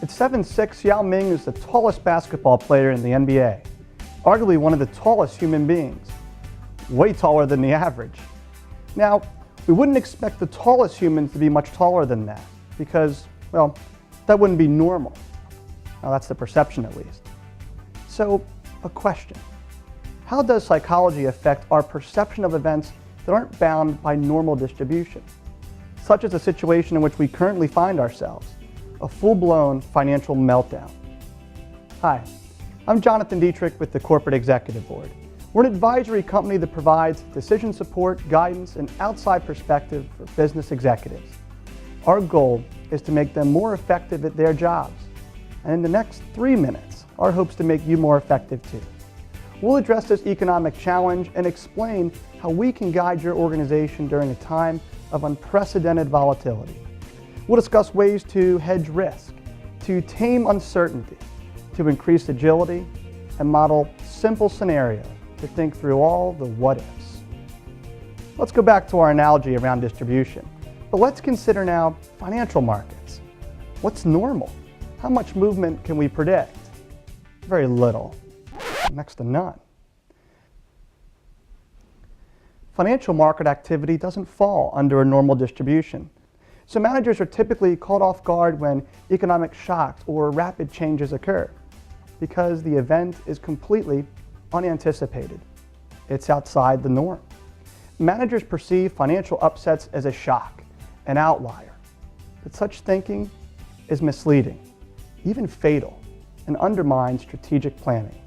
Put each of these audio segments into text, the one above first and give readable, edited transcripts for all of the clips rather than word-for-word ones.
At 7'6", Yao Ming is the tallest basketball player in the NBA, arguably one of the tallest human beings, way taller than the average. Now, we wouldn't expect the tallest humans to be much taller than that because, well, that wouldn't be normal. Now, that's the perception at least. So, a question. How does psychology affect our perception of events that aren't bound by normal distribution, such as the situation in which we currently find ourselves, a full-blown financial meltdown? Hi, I'm Jonathan Dietrich with the Corporate Executive Board. We're an advisory company that provides decision support, guidance, and outside perspective for business executives. Our goal is to make them more effective at their jobs. And in the next 3 minutes, our hope is to make you more effective too. We'll address this economic challenge and explain how we can guide your organization during a time of unprecedented volatility. We'll discuss ways to hedge risk, to tame uncertainty, to increase agility, and model simple scenarios to think through all the what-ifs. Let's go back to our analogy around distribution, but let's consider now financial markets. What's normal? How much movement can we predict? Very little, next to none. Financial market activity doesn't fall under a normal distribution. So managers are typically caught off guard when economic shocks or rapid changes occur because the event is completely unanticipated. It's outside the norm. Managers perceive financial upsets as a shock, an outlier. But such thinking is misleading, even fatal, and undermines strategic planning.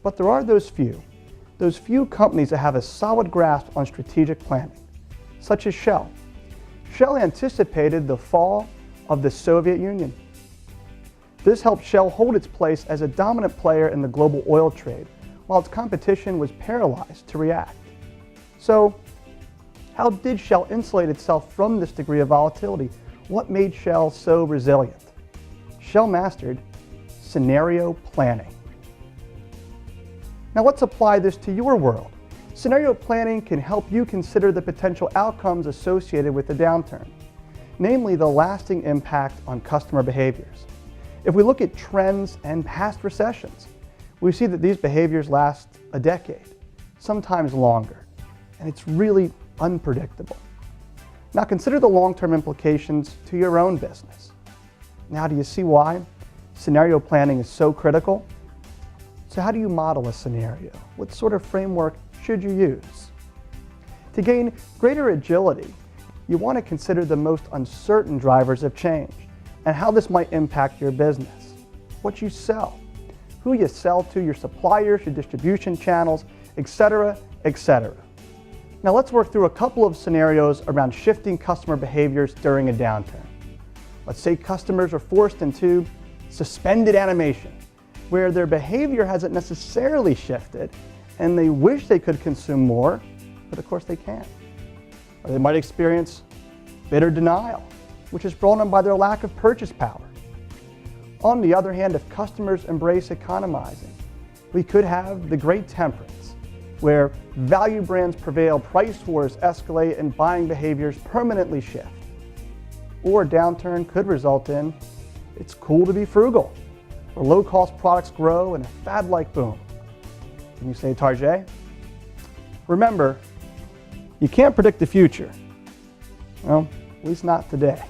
But there are those few companies that have a solid grasp on strategic planning, such as Shell. Shell anticipated the fall of the Soviet Union. This helped Shell hold its place as a dominant player in the global oil trade, while its competition was paralyzed to react. So, how did Shell insulate itself from this degree of volatility? What made Shell so resilient? Shell mastered scenario planning. Now let's apply this to your world. Scenario planning can help you consider the potential outcomes associated with the downturn, namely the lasting impact on customer behaviors. If we look at trends and past recessions, we see that these behaviors last a decade, sometimes longer, and it's really unpredictable. Now consider the long-term implications to your own business. Now do you see why scenario planning is so critical? So how do you model a scenario? What sort of framework should you use? To gain greater agility, you want to consider the most uncertain drivers of change and how this might impact your business, what you sell, who you sell to, your suppliers, your distribution channels, etc., etc. Now let's work through a couple of scenarios around shifting customer behaviors during a downturn. Let's say customers are forced into suspended animation, where their behavior hasn't necessarily shifted and they wish they could consume more, but of course they can't. Or they might experience bitter denial, which is brought on by their lack of purchase power. On the other hand, if customers embrace economizing, we could have the great temperance, where value brands prevail, price wars escalate, and buying behaviors permanently shift. Or a downturn could result in it's cool to be frugal, where low-cost products grow in a fad-like boom. Can you say Target? Remember, you can't predict the future. Well, at least not today.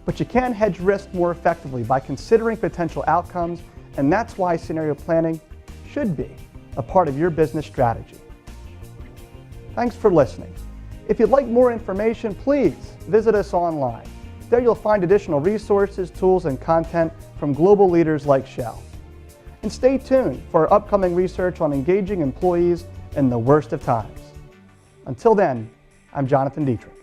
But you can hedge risk more effectively by considering potential outcomes, and that's why scenario planning should be a part of your business strategy. Thanks for listening. If you'd like more information, please visit us online. There you'll find additional resources, tools, and content from global leaders like Shell. And stay tuned for our upcoming research on engaging employees in the worst of times. Until then, I'm Jonathan Dietrich.